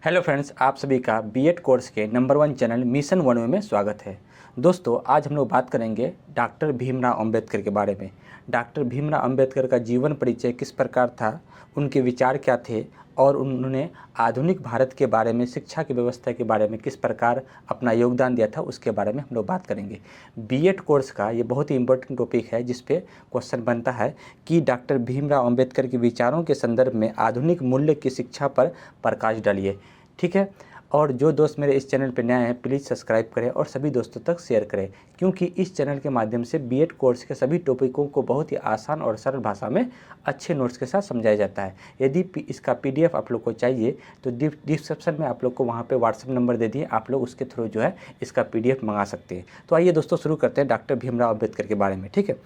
Hello friends, आप सभी का बीएड कोर्स के नंबर 1 चैनल मिशन 1 में स्वागत है। दोस्तों, आज हम लोग बात करेंगे डॉक्टर भीमराव अंबेडकर के बारे में। डॉक्टर भीमराव अंबेडकर का जीवन परिचय किस प्रकार था, उनके विचार क्या थे और उन्होंने आधुनिक भारत के बारे में, शिक्षा की व्यवस्था के बारे में किस प्रकार अपना योगदान दिया था, उसके बारे में हम लोग बात करेंगे। बीएड कोर्स का ये बहुत ही इंपॉर्टेंट टॉपिक है, जिस पे क्वेश्चन बनता है कि डॉक्टर भीमराव अंबेडकर के विचारों के संदर्भ में आधुनिक मूल्य की शिक्षा पर प्रकाश डालिए। ठीक है। और जो दोस्त मेरे इस चैनल पर नए हैं, प्लीज़ सब्सक्राइब करें और सभी दोस्तों तक शेयर करें, क्योंकि इस चैनल के माध्यम से बीएड कोर्स के सभी टॉपिकों को बहुत ही आसान और सरल भाषा में अच्छे नोट्स के साथ समझाया जाता है। यदि इसका पीडीएफ आप लोग को चाहिए तो डिस्क्रिप्शन में आप लोग को वहाँ पे व्हाट्सएप नंबर दे दिए, आप लोग उसके थ्रू जो है इसका पीडीएफ मंगा सकते हैं। तो आइए दोस्तों, शुरू करते हैं डॉक्टर भीमराव अम्बेडकर के बारे में। ठीक है।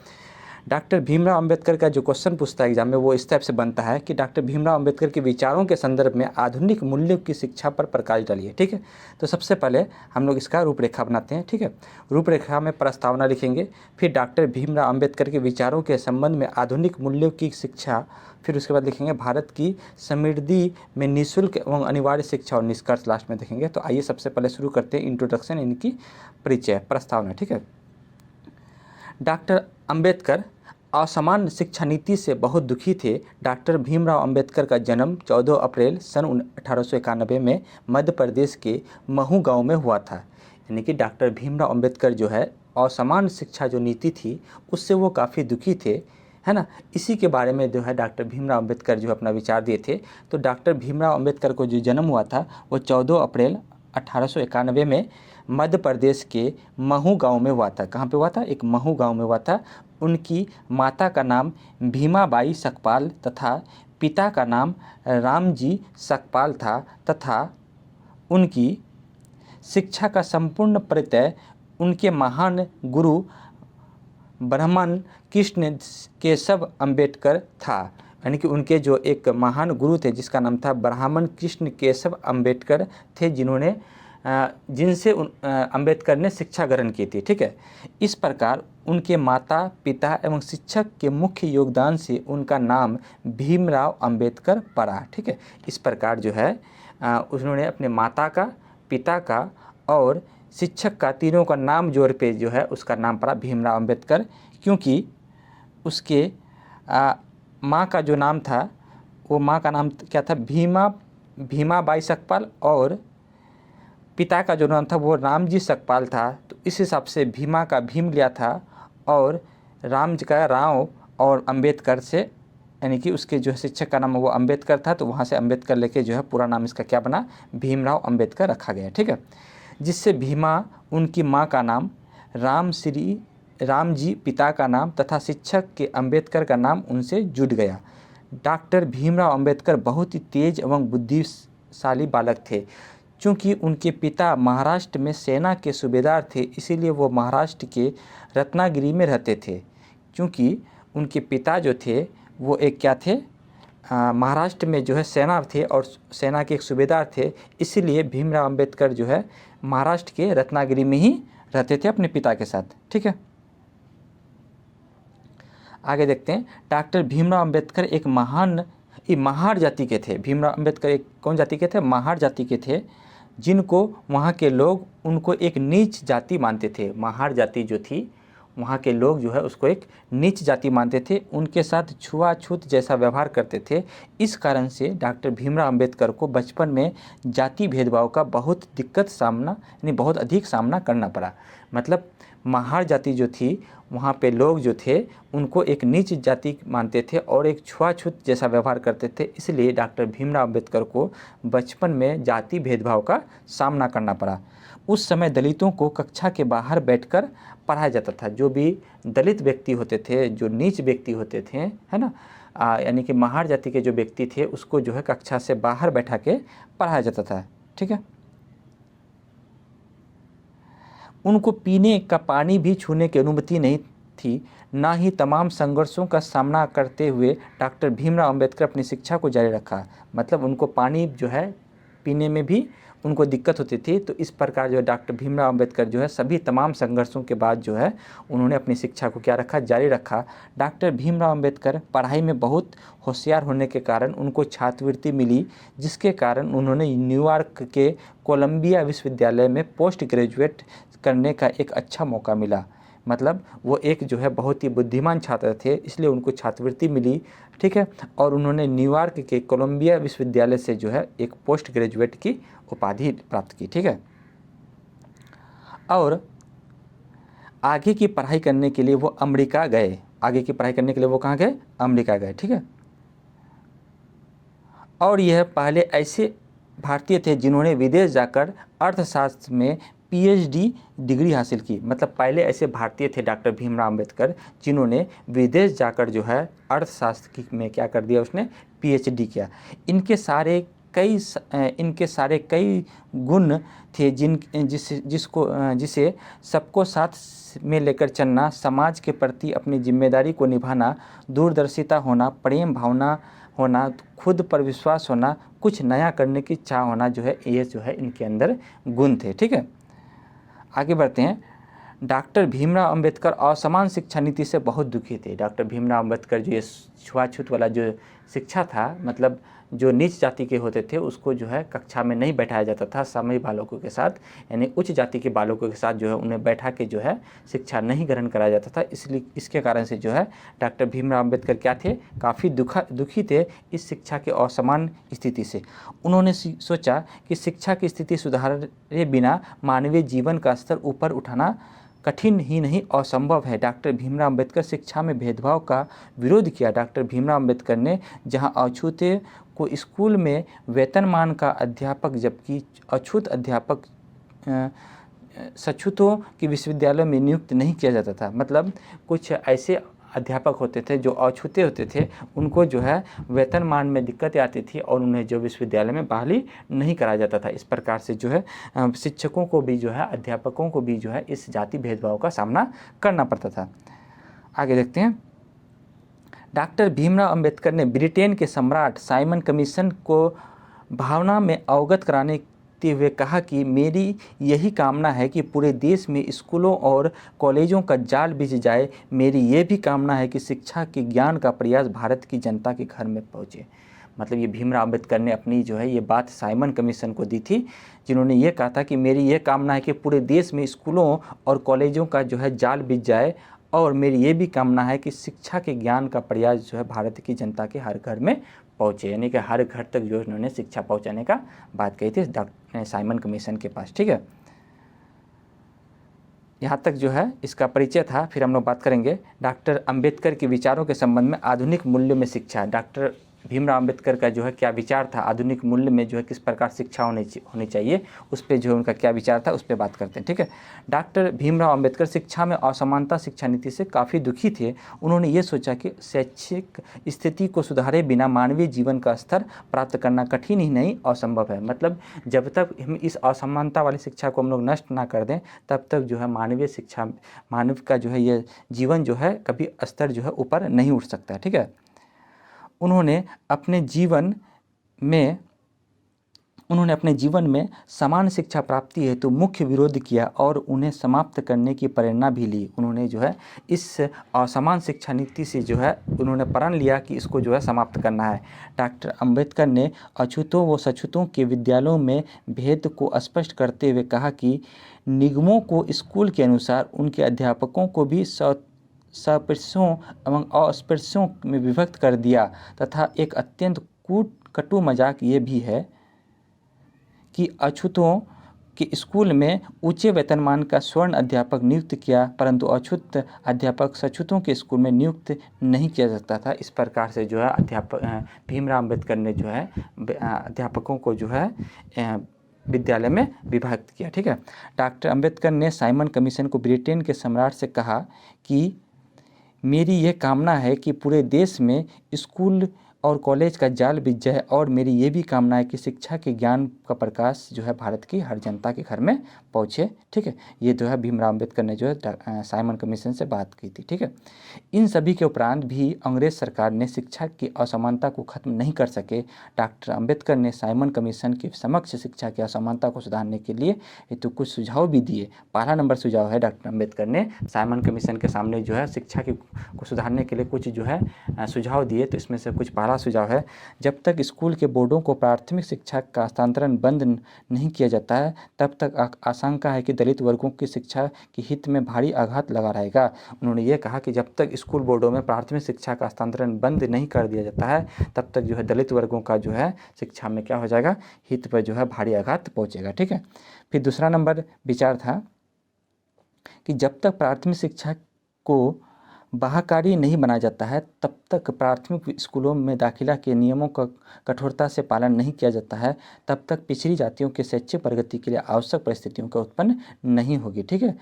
डॉक्टर भीमराव अंबेडकर का जो क्वेश्चन पूछता है एग्जाम में, वो इस टाइप से बनता है कि डॉक्टर भीमराव अंबेडकर के विचारों के संदर्भ में आधुनिक मूल्यों की शिक्षा पर प्रकाश डालिए। ठीक है। तो सबसे पहले हम लोग इसका रूपरेखा बनाते हैं। ठीक है। रूपरेखा में प्रस्तावना लिखेंगे, फिर डॉक्टर भीमराव अंबेडकर के विचारों के संबंध में आधुनिक मूल्यों की शिक्षा, फिर उसके बाद लिखेंगे भारत की समृद्धि में निःशुल्क एवं अनिवार्य शिक्षा और निष्कर्ष लास्ट में देखेंगे। तो आइए सबसे पहले शुरू करते हैं इंट्रोडक्शन, इनकी परिचय, प्रस्तावना। ठीक है। डॉक्टर अंबेडकर असमान शिक्षा नीति से बहुत दुखी थे। डॉक्टर भीमराव अंबेडकर का जन्म 14 अप्रैल सन 1891 में मध्य प्रदेश के महू गांव में हुआ था। यानी कि डॉक्टर भीमराव अंबेडकर जो है, असमान शिक्षा जो नीति थी उससे वो काफ़ी दुखी थे, है ना। इसी के बारे में जो है डॉक्टर भीमराव अंबेडकर जो अपना विचार दिए थे। तो डॉक्टर भीमराव अंबेडकर को जो जन्म हुआ था वो 14 अप्रैल 1891 में मध्य प्रदेश के महू गांव में हुआ था। कहाँ पे हुआ था? एक महू गांव में हुआ था। उनकी माता का नाम भीमाबाई सकपाल तथा पिता का नाम रामजी सकपाल था, तथा उनकी शिक्षा का संपूर्ण परिचय उनके महान गुरु ब्राह्मण कृष्ण केशव अंबेडकर था। यानी कि उनके जो एक महान गुरु थे जिसका नाम था ब्राह्मण कृष्ण केशव अंबेडकर थे, जिनसे अंबेडकर ने शिक्षा ग्रहण की थी। ठीक है। इस प्रकार उनके माता पिता एवं शिक्षक के मुख्य योगदान से उनका नाम भीमराव अंबेडकर पड़ा। ठीक है। इस प्रकार जो है उन्होंने अपने माता का, पिता का और शिक्षक का, तीनों का नाम जोड़ पे जो है उसका नाम पड़ा भीमराव अंबेडकर, क्योंकि उसके माँ का जो नाम था, वो माँ का नाम क्या था? भीमाबाई सकपाल, और पिता का जो नाम था वो रामजी सकपाल था। तो इस हिसाब से भीमा का भीम लिया था और राम जी का राव, और अंबेडकर से, यानी कि उसके जो शिक्षक का नाम वो अंबेडकर था, तो वहाँ से अंबेडकर लेके जो है पूरा नाम इसका क्या बना? भीमराव अंबेडकर रखा गया। ठीक है। जिससे भीमा, उनकी माँ का नाम, राम जी पिता का नाम तथा शिक्षक के अंबेडकर का नाम उनसे जुड़ गया। डॉक्टर भीमराव अंबेडकर बहुत ही तेज एवं बुद्धिशाली बालक थे। चूँकि उनके पिता महाराष्ट्र में सेना के सूबेदार थे, इसीलिए वो महाराष्ट्र के रत्नागिरी में रहते थे। क्योंकि उनके पिता जो थे वो एक क्या थे? महाराष्ट्र में जो है सेना थे और सेना के एक सूबेदार थे, इसीलिए भीमराव अंबेडकर जो है महाराष्ट्र के रत्नागिरी में ही रहते थे अपने पिता के साथ। ठीक है। आगे देखते हैं। डॉक्टर भीमराव अंबेडकर एक महार जाति के थे। भीमराव अंबेडकर एक कौन जाति के थे? महार जाति के थे, जिनको वहाँ के लोग उनको एक नीच जाति मानते थे। महार जाति जो थी, वहाँ के लोग जो है उसको एक नीच जाति मानते थे, उनके साथ छुआछूत जैसा व्यवहार करते थे। इस कारण से डॉक्टर भीमराव अंबेडकर को बचपन में जाति भेदभाव का बहुत अधिक सामना करना पड़ा। मतलब महार जाति जो थी, वहाँ पे लोग जो थे उनको एक नीच जाति मानते थे और एक छुआछूत जैसा व्यवहार करते थे, इसलिए डॉक्टर भीमराव अंबेडकर को बचपन में जाति भेदभाव का सामना करना पड़ा। उस समय दलितों को कक्षा के बाहर बैठकर पढ़ाया जाता था। जो भी दलित व्यक्ति होते थे, जो नीच व्यक्ति होते थे, है ना, यानी कि महार जाति के जो व्यक्ति थे, उसको जो है कक्षा से बाहर बैठा के पढ़ाया जाता था। ठीक है। उनको पीने का पानी भी छूने की अनुमति नहीं थी। ना ही तमाम संघर्षों का सामना करते हुए डॉक्टर भीमराव अंबेडकर अपनी शिक्षा को जारी रखा। मतलब उनको पानी जो है पीने में भी उनको दिक्कत होती थी। तो इस प्रकार जो है डॉक्टर भीमराव अंबेडकर जो है सभी तमाम संघर्षों के बाद जो है उन्होंने अपनी शिक्षा को क्या रखा, जारी रखा। डॉक्टर भीमराव अंबेडकर पढ़ाई में बहुत होशियार होने के कारण उनको छात्रवृत्ति मिली, जिसके कारण उन्होंने न्यूयॉर्क के कोलंबिया विश्वविद्यालय में पोस्ट ग्रेजुएट करने का एक अच्छा मौका मिला। मतलब वो एक जो है बहुत ही बुद्धिमान छात्र थे, इसलिए उनको छात्रवृत्ति मिली, ठीक है। और उन्होंने न्यूयॉर्क के कोलंबिया विश्वविद्यालय से जो है एक पोस्ट ग्रेजुएट की उपाधि प्राप्त की, ठीक है। और आगे की पढ़ाई करने के लिए वो अमेरिका गए। आगे की पढ़ाई करने के लिए वो कहाँ गए, अमेरिका गए, ठीक है। और यह पहले ऐसे भारतीय थे जिन्होंने विदेश जाकर अर्थशास्त्र में पीएचडी डिग्री हासिल की। मतलब पहले ऐसे भारतीय थे डॉक्टर भीमराव अंबेडकर जिन्होंने विदेश जाकर जो है अर्थशास्त्र में क्या कर दिया, उसने पीएचडी किया। इनके सारे कई गुण थे जिसे सबको साथ में लेकर चलना, समाज के प्रति अपनी जिम्मेदारी को निभाना, दूरदर्शिता होना, प्रेम भावना होना, खुद पर विश्वास होना, कुछ नया करने की चाह होना, जो है ये जो है इनके अंदर गुण थे, ठीक है। आगे बढ़ते हैं। डॉक्टर भीमराव अंबेडकर असमान शिक्षा नीति से बहुत दुखी थे। डॉक्टर भीमराव अंबेडकर जो ये छुआछूत वाला जो शिक्षा था, मतलब जो नीच जाति के होते थे उसको जो है कक्षा में नहीं बैठाया जाता था सामान्य बालकों के साथ, यानी उच्च जाति के बालकों के साथ जो है उन्हें बैठा के जो है शिक्षा नहीं ग्रहण कराया जाता था। इसलिए इसके कारण से जो है डॉक्टर भीमराव अंबेडकर क्या थे, काफ़ी दुखी थे इस शिक्षा के असमान स्थिति से। उन्होंने सोचा कि शिक्षा की स्थिति सुधारे बिना मानवीय जीवन का स्तर ऊपर उठाना कठिन ही नहीं असंभव है। डॉक्टर भीमराव अंबेडकर शिक्षा में भेदभाव का विरोध किया। डॉक्टर भीमराव अंबेडकर ने जहां अछूते को स्कूल में वेतनमान का अध्यापक जबकि अछूत अध्यापक सछूतों की विश्वविद्यालयों में नियुक्त नहीं किया जाता था। मतलब कुछ ऐसे अध्यापक होते थे जो अछूते होते थे, उनको जो है वेतनमान में दिक्कतें आती थी और उन्हें जो विश्वविद्यालय में बहाली नहीं कराया जाता था। इस प्रकार से जो है शिक्षकों को भी जो है, अध्यापकों को भी जो है इस जाति भेदभाव का सामना करना पड़ता था। आगे देखते हैं। डॉक्टर भीमराव अंबेडकर ने ब्रिटेन के सम्राट साइमन कमीशन को भावना में अवगत कराने हुए कहा कि मेरी यही कामना है कि पूरे देश में स्कूलों और कॉलेजों का जाल बिछ जाए। मेरी ये भी कामना है कि शिक्षा के ज्ञान का प्रयास भारत की जनता के घर में पहुँचे। मतलब ये भीमराव अंबेडकर ने अपनी जो है ये बात साइमन कमीशन को दी थी, जिन्होंने ये कहा था कि मेरी ये कामना है कि पूरे देश में स्कूलों और कॉलेजों का जो है जाल बिछ जाए, और मेरी ये भी कामना है कि शिक्षा के ज्ञान का प्रयास जो है भारत की जनता के हर घर में पहुँचे। यानी कि हर घर तक जो उन्होंने शिक्षा पहुँचाने का बात कही थी डॉक्टर साइमन कमीशन के पास, ठीक है। यहाँ तक जो है इसका परिचय था। फिर हम लोग बात करेंगे डॉक्टर अंबेडकर के विचारों के संबंध में आधुनिक मूल्यों में शिक्षा। डॉक्टर भीमराव अंबेडकर का जो है क्या विचार था आधुनिक मूल्य में जो है किस प्रकार शिक्षा होनी चाहिए, उस पर जो है उनका क्या विचार था उस पर बात करते हैं, ठीक है। डॉक्टर भीमराव अंबेडकर शिक्षा में असमानता शिक्षा नीति से काफ़ी दुखी थे। उन्होंने ये सोचा कि शैक्षिक स्थिति को सुधारे बिना मानवीय जीवन का स्तर प्राप्त करना कठिन ही नहीं असंभव है। मतलब जब तक हम इस असमानता वाली शिक्षा को हम लोग नष्ट ना कर दें, तब तक जो है मानवीय शिक्षा, मानव का जो है ये जीवन जो है कभी स्तर जो है ऊपर नहीं उठ सकता है, ठीक है। उन्होंने अपने जीवन में समान शिक्षा प्राप्ति हेतु मुख्य विरोध किया और उन्हें समाप्त करने की प्रेरणा भी ली। उन्होंने जो है इस असमान शिक्षा नीति से जो है उन्होंने प्रण लिया कि इसको जो है समाप्त करना है। डॉक्टर अंबेडकर ने अछूतों व सछूतों के विद्यालयों में भेद को स्पष्ट करते हुए कहा कि निगमों को स्कूल के अनुसार उनके अध्यापकों को भी स्पृश्यों एवं अस्पृश्यों में विभक्त कर दिया तथा एक अत्यंत कटु मजाक ये भी है कि अछूतों के स्कूल में ऊंचे वेतनमान का स्वर्ण अध्यापक नियुक्त किया, परंतु अछूत अध्यापक सछूतों के स्कूल में नियुक्त नहीं किया जाता था। इस प्रकार से जो है भीमराव अंबेडकर ने जो है अध्यापकों को जो है विद्यालय में विभक्त किया, ठीक है। डॉक्टर अंबेडकर ने साइमन कमीशन को ब्रिटेन के सम्राट से कहा कि मेरी यह कामना है कि पूरे देश में स्कूल और कॉलेज का जाल बिछ जाए, और मेरी ये भी कामना है कि शिक्षा के ज्ञान का प्रकाश जो है भारत की हर जनता के घर में पहुँचे। ठीक है, ये जो है भीमराव अम्बेडकर ने जो है साइमन कमीशन से बात की थी। ठीक है, इन सभी के उपरांत भी अंग्रेज सरकार ने शिक्षा की असमानता को खत्म नहीं कर सके। डॉक्टर अम्बेडकर ने साइमन कमीशन के समक्ष शिक्षा की असमानता को सुधारने के लिए तो कुछ सुझाव भी दिए। पहला नंबर सुझाव है, डॉक्टर अम्बेडकर ने साइमन कमीशन के सामने जो है शिक्षा को सुधारने के लिए कुछ जो है सुझाव दिए। तो इसमें से कुछ पहला सुझाव है, जब तक स्कूल के बोर्डों को प्राथमिक शिक्षा का हस्तांतरण बंद नहीं किया जाता है, तब तक आशंका है कि दलित वर्गों की शिक्षा के हित में भारी आघात लगा रहेगा। उन्होंने ये कहा कि जब तक स्कूल बोर्डों में प्राथमिक शिक्षा का हस्तांतरण बंद नहीं कर दिया जाता है, तब तक जो है दलित वर्गों का जो है शिक्षा में क्या हो जाएगा, हित पर जो है भारी आघात पहुंचेगा। ठीक है, फिर दूसरा नंबर विचार था कि जब तक प्राथमिक शिक्षा को बाह्यकारी नहीं बनाया जाता है, तब तक प्राथमिक स्कूलों में दाखिला के नियमों का कठोरता से पालन नहीं किया जाता है, तब तक पिछड़ी जातियों के शैक्षिक प्रगति के लिए आवश्यक परिस्थितियों का उत्पन्न नहीं होगी। ठीक है,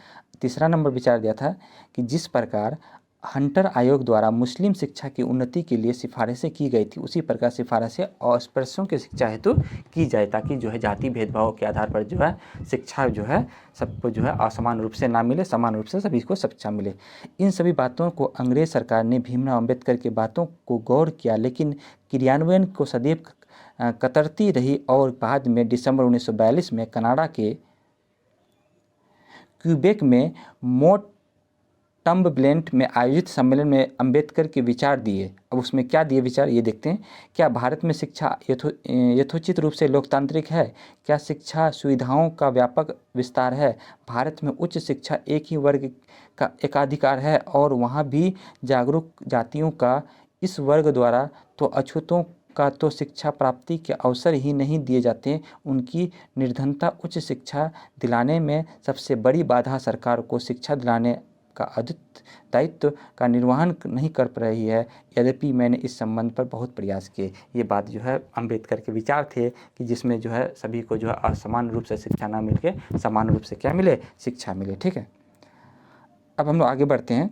तीसरा नंबर विचार दिया था कि जिस प्रकार हंटर आयोग द्वारा मुस्लिम शिक्षा की उन्नति के लिए सिफारिशें की गई थी, उसी प्रकार सिफारिशें अस्पृश्यों की शिक्षा हेतु की जाए, ताकि जो है जाति भेदभाव के आधार पर जो है शिक्षा जो है सबको जो है असमान रूप से ना मिले, समान रूप से सभी को शिक्षा मिले। इन सभी बातों को अंग्रेज सरकार ने भीमराव अम्बेडकर की बातों को गौर किया, लेकिन क्रियान्वयन को सदैव कतरती रही, और बाद में दिसंबर 1942 में कनाडा के क्यूबेक में मोट टम्बलेंट में आयोजित सम्मेलन में अंबेडकर के विचार दिए। अब उसमें क्या दिए विचार, ये देखते हैं। क्या भारत में शिक्षा यथोचित रूप से लोकतांत्रिक है? क्या शिक्षा सुविधाओं का व्यापक विस्तार है? भारत में उच्च शिक्षा एक ही वर्ग का एकाधिकार है, और वहाँ भी जागरूक जातियों का इस वर्ग द्वारा तो अछूतों का तो शिक्षा प्राप्ति के अवसर ही नहीं दिए जाते। उनकी निर्धनता उच्च शिक्षा दिलाने में सबसे बड़ी बाधा सरकार को शिक्षा दिलाने का अद्भुत दायित्व का निर्वहन नहीं कर पा रही है। यद्यपि मैंने इस संबंध पर बहुत प्रयास किए। ये बात जो है अंबेडकर के विचार थे कि जिसमें जो है सभी को जो है असमान रूप से शिक्षा ना मिल के समान रूप से क्या मिले, शिक्षा मिले। ठीक है, अब हम लोग आगे बढ़ते हैं।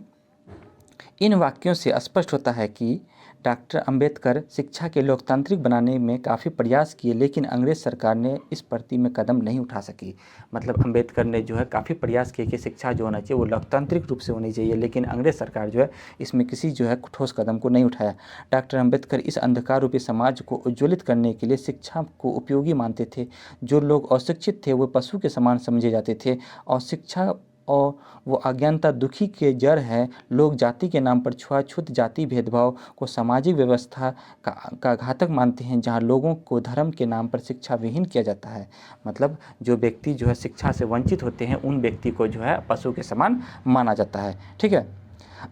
इन वाक्यों से स्पष्ट होता है कि डॉक्टर अंबेडकर शिक्षा के लोकतांत्रिक बनाने में काफ़ी प्रयास किए, लेकिन अंग्रेज सरकार ने इस प्रति में कदम नहीं उठा सकी। मतलब अंबेडकर ने जो है काफ़ी प्रयास किए कि शिक्षा जो होना चाहिए वो लोकतांत्रिक रूप से होनी चाहिए, लेकिन अंग्रेज सरकार जो है इसमें किसी जो है ठोस कदम को नहीं उठाया। डॉक्टर अंबेडकर इस अंधकार रूपी समाज को उज्ज्वलित करने के लिए शिक्षा को उपयोगी मानते थे। जो लोग अशिक्षित थे वो पशु के समान समझे जाते थे, और शिक्षा और वो अज्ञानता दुखी के जड़ है। लोग जाति के नाम पर छुआछूत जाति भेदभाव को सामाजिक व्यवस्था का घातक मानते हैं, जहां लोगों को धर्म के नाम पर शिक्षा विहीन किया जाता है। मतलब जो व्यक्ति जो है शिक्षा से वंचित होते हैं, उन व्यक्ति को जो है पशु के समान माना जाता है। ठीक है,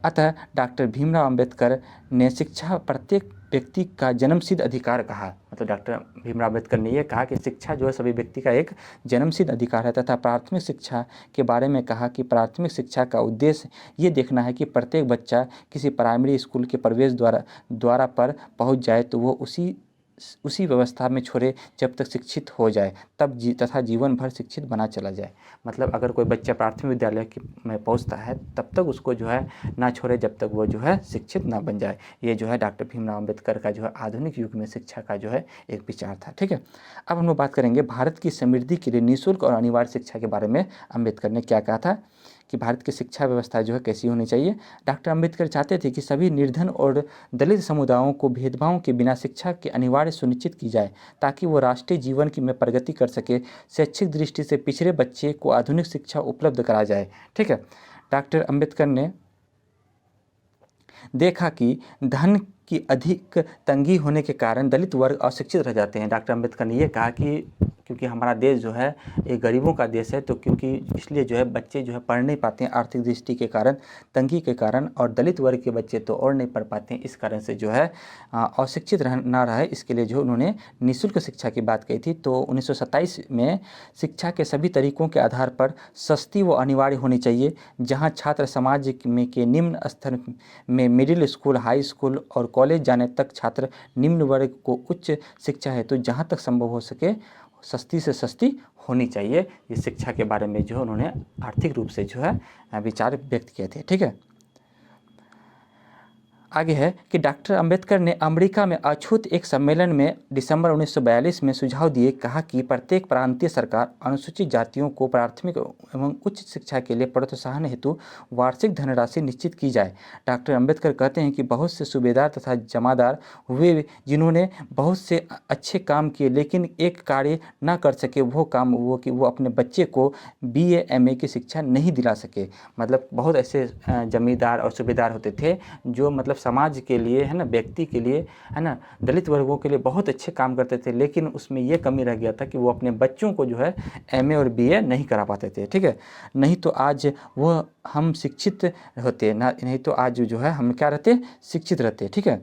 अतः डॉक्टर भीमराव अम्बेडकर ने शिक्षा प्रत्येक व्यक्ति का जन्मसिद्ध अधिकार कहा। मतलब डॉक्टर भीमराव अम्बेडकर ने यह कहा कि शिक्षा जो है सभी व्यक्ति का एक जन्मसिद्ध अधिकार है, तथा प्राथमिक शिक्षा के बारे में कहा कि प्राथमिक शिक्षा का उद्देश्य ये देखना है कि प्रत्येक बच्चा किसी प्राइमरी स्कूल के प्रवेश द्वारा पर पहुंच जाए, तो वो उसी व्यवस्था में छोड़े जब तक शिक्षित हो जाए, तथा जीवन भर शिक्षित बना चला जाए। मतलब अगर कोई बच्चा प्राथमिक विद्यालय में पहुंचता है तब तक उसको जो है ना छोड़े जब तक वो जो है शिक्षित ना बन जाए। ये जो है डॉक्टर भीमराव अम्बेडकर का जो है आधुनिक युग में शिक्षा का जो है एक विचार था। ठीक है, अब हम लोग बात करेंगे भारत की समृद्धि के लिए निःशुल्क और अनिवार्य शिक्षा के बारे में अम्बेडकर ने क्या कहा था कि भारत की शिक्षा व्यवस्था जो है कैसी होनी चाहिए। डॉक्टर अम्बेडकर चाहते थे कि सभी निर्धन और दलित समुदायों को भेदभाव के बिना शिक्षा की अनिवार्य सुनिश्चित की जाए, ताकि वो राष्ट्रीय जीवन की में प्रगति कर सके। शैक्षिक दृष्टि से पिछड़े बच्चे को आधुनिक शिक्षा उपलब्ध करा जाए। ठीक है, डॉक्टर अम्बेडकर ने देखा कि धन की अधिक तंगी होने के कारण दलित वर्ग अशिक्षित रह जाते हैं। डॉक्टर अम्बेडकर ने यह कहा कि क्योंकि हमारा देश जो है एक गरीबों का देश है, तो क्योंकि इसलिए जो है बच्चे जो है पढ़ नहीं पाते हैं आर्थिक दृष्टि के कारण, तंगी के कारण, और दलित वर्ग के बच्चे तो और नहीं पढ़ पाते हैं। इस कारण से जो है अशिक्षित ना रहे, इसके लिए जो उन्होंने निःशुल्क शिक्षा की बात कही थी। तो 1927 में शिक्षा के सभी तरीकों के आधार पर सस्ती व अनिवार्य होनी चाहिए, जहाँ छात्र समाज में के निम्न स्तर में मिडिल स्कूल, हाई स्कूल और कॉलेज जाने तक छात्र निम्न वर्ग को उच्च शिक्षा है तो जहाँ तक संभव हो सके सस्ती से सस्ती होनी चाहिए। ये शिक्षा के बारे में जो उन्होंने आर्थिक रूप से जो है विचार व्यक्त किए थे। ठीक है, आगे है कि डॉक्टर अंबेडकर ने अमेरिका में अछूत एक सम्मेलन में दिसंबर 1942 में सुझाव दिए, कहा कि प्रत्येक प्रांतीय सरकार अनुसूचित जातियों को प्राथमिक एवं उच्च शिक्षा के लिए प्रोत्साहन हेतु वार्षिक धनराशि निश्चित की जाए। डॉक्टर अंबेडकर कहते हैं कि बहुत से सूबेदार तथा जमादार हुए जिन्होंने बहुत से अच्छे काम किए, लेकिन एक कार्य न कर सके, वो काम वो कि वो अपने बच्चे को BA MA की शिक्षा नहीं दिला सके। मतलब बहुत ऐसे जमींदार और सूबेदार होते थे जो मतलब समाज के लिए, है ना, व्यक्ति के लिए, है ना, दलित वर्गों के लिए बहुत अच्छे काम करते थे, लेकिन उसमें ये कमी रह गया था कि वो अपने बच्चों को जो है MA और BA नहीं करा पाते थे। ठीक है, नहीं तो आज वो हम शिक्षित होते ना, नहीं तो आज जो है हम क्या रहते, शिक्षित रहते। ठीक है,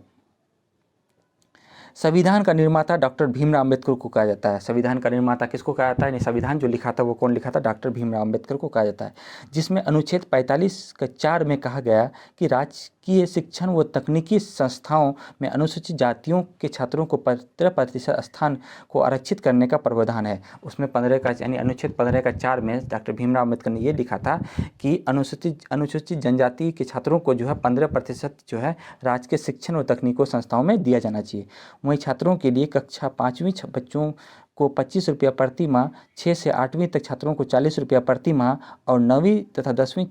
संविधान का निर्माता डॉक्टर भीमराव अम्बेडकर को कहा जाता है। संविधान का निर्माता किसको कहा जाता है? नहीं, संविधान जो लिखा था वो कौन लिखा था? डॉक्टर भीमराव अम्बेडकर को कहा जाता है, जिसमें अनुच्छेद 45 का 4 में कहा गया कि राजकीय शिक्षण व तकनीकी संस्थाओं में अनुसूचित जातियों के छात्रों को 15% स्थान को आरक्षित करने का प्रावधान है। उसमें 15 का यानी अनुच्छेद 15 का 4 में डॉक्टर भीमराव अम्बेडकर ने ये लिखा था कि अनुसूचित जनजाति के छात्रों को जो है 15% जो है राजकीय शिक्षण व तकनीकों संस्थाओं में दिया जाना चाहिए। वहीं छात्रों के लिए कक्षा 5वीं बच्चों को 25 रुपया प्रति माह, 6 से 8वीं तक छात्रों को 40 रुपया प्रति माह और 9वीं तथा 10वीं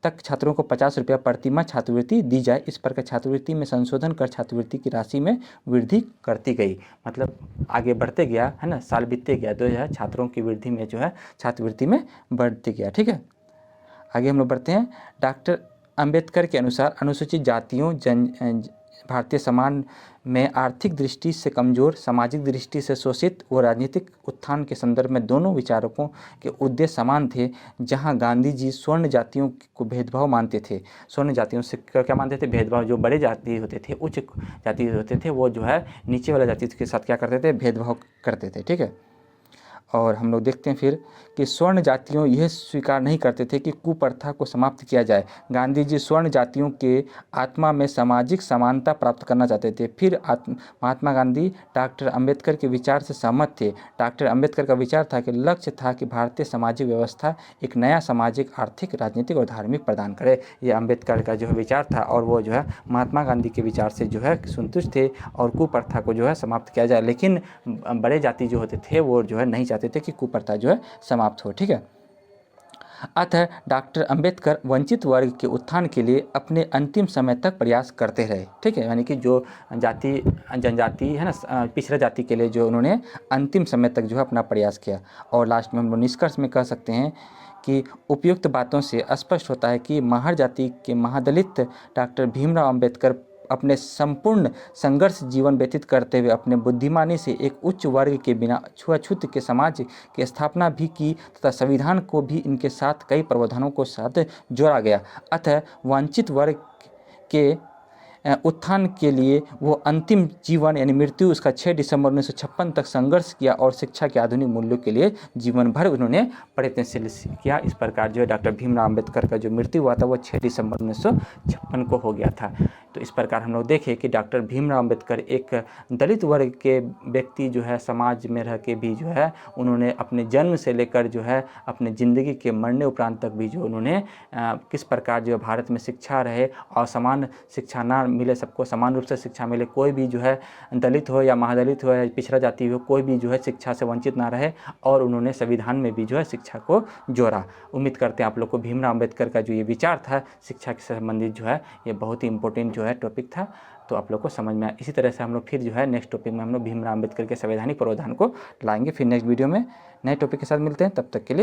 तक छात्रों को 50 रुपया प्रति माह छात्रवृत्ति दी जाए। इस प्रकार छात्रवृत्ति में संशोधन कर छात्रवृत्ति की राशि में वृद्धि करती गई। मतलब आगे बढ़ते गया, है ना, साल बीतते गया तो जो है छात्रों की वृद्धि में जो है छात्रवृत्ति में बढ़ती गया। ठीक है, आगे हम लोग बढ़ते हैं। डॉक्टर अंबेडकर के अनुसार अनुसूचित जातियों भारतीय समाज में आर्थिक दृष्टि से कमजोर, सामाजिक दृष्टि से शोषित व राजनीतिक उत्थान के संदर्भ में दोनों विचारकों के उद्देश्य समान थे। जहां गांधी जी स्वर्ण जातियों को भेदभाव मानते थे, स्वर्ण जातियों से क्या मानते थे? भेदभाव। जो बड़े जाति होते थे, उच्च जाति होते थे, वो जो है नीचे वाले जाति के साथ क्या करते थे? भेदभाव करते थे। ठीक है, और हम लोग देखते हैं फिर कि स्वर्ण जातियों यह स्वीकार नहीं करते थे कि कुप्रथा को समाप्त किया जाए। गांधी जी स्वर्ण जातियों के आत्मा में सामाजिक समानता प्राप्त करना चाहते थे। फिर महात्मा गांधी डॉक्टर अंबेडकर के विचार से सहमत थे। डॉक्टर अंबेडकर का विचार था कि लक्ष्य था कि भारतीय सामाजिक व्यवस्था एक नया सामाजिक, आर्थिक, राजनीतिक और धार्मिक प्रदान करे। ये अंबेडकर का जो है विचार था, और वो जो है महात्मा गांधी के विचार से जो है संतुष्ट थे और कुप्रथा को जो है समाप्त किया जाए। लेकिन बड़े जाति जो होते थे वो जो है नहीं चाहते थे कि कुप्रथा जो है समाप्त हो। ठीक है, अतः डॉक्टर अंबेडकर वंचित वर्ग के उत्थान के लिए अपने अंतिम समय तक प्रयास करते रहे। ठीक है, यानी कि जो जनजाति है ना, पिछड़ा जाति के लिए जो उन्होंने अंतिम समय तक जो है अपना प्रयास किया। और लास्ट में हम लोग निष्कर्ष में कह सकते हैं कि उपयुक्त बातों से स्पष्ट होता है कि महार जाति के महादलित डॉक्टर भीमराव अंबेडकर अपने संपूर्ण संघर्ष जीवन व्यतीत करते हुए अपने बुद्धिमानी से एक उच्च वर्ग के बिना छुआछूत के समाज की स्थापना भी की तथा संविधान को भी इनके साथ कई प्रावधानों को साथ जोड़ा गया। अतः वंचित वर्ग के उत्थान के लिए वो अंतिम जीवन यानी मृत्यु उसका 6 दिसंबर 1956 तक संघर्ष किया और शिक्षा के आधुनिक मूल्यों के लिए जीवन भर उन्होंने प्रयत्नशील किया। इस प्रकार जो है डॉक्टर भीमराव अम्बेडकर का जो मृत्यु हुआ था वो 6 दिसंबर 1956 को हो गया था। तो इस प्रकार हम लोग देखें कि डॉक्टर भीमराव अम्बेडकर एक दलित वर्ग के व्यक्ति जो है समाज में रह के भी जो है उन्होंने अपने जन्म से लेकर जो है अपने ज़िंदगी के मरने उपरांत तक भी जो उन्होंने किस प्रकार जो भारत में शिक्षा रहे और समान शिक्षा ना मिले, सबको समान रूप से शिक्षा मिले, कोई भी जो है दलित हो या महादलित हो या पिछड़ा जाति हो, कोई भी जो है शिक्षा से वंचित ना रहे, और उन्होंने संविधान में भी जो है शिक्षा को जोड़ा। उम्मीद करते हैं आप लोग को भीमराव अम्बेडकर का जो ये विचार था शिक्षा से संबंधित जो है ये बहुत ही इंपॉर्टेंट जो है टॉपिक था, तो आप लोग को समझ में आया। इसी तरह से हम लोग फिर जो है नेक्स्ट टॉपिक में हम लोग भीमराव अम्बेडकर के संवैधानिक प्रावधान को लाएंगे। फिर नेक्स्ट वीडियो में नए टॉपिक के साथ मिलते हैं, तब तक के लिए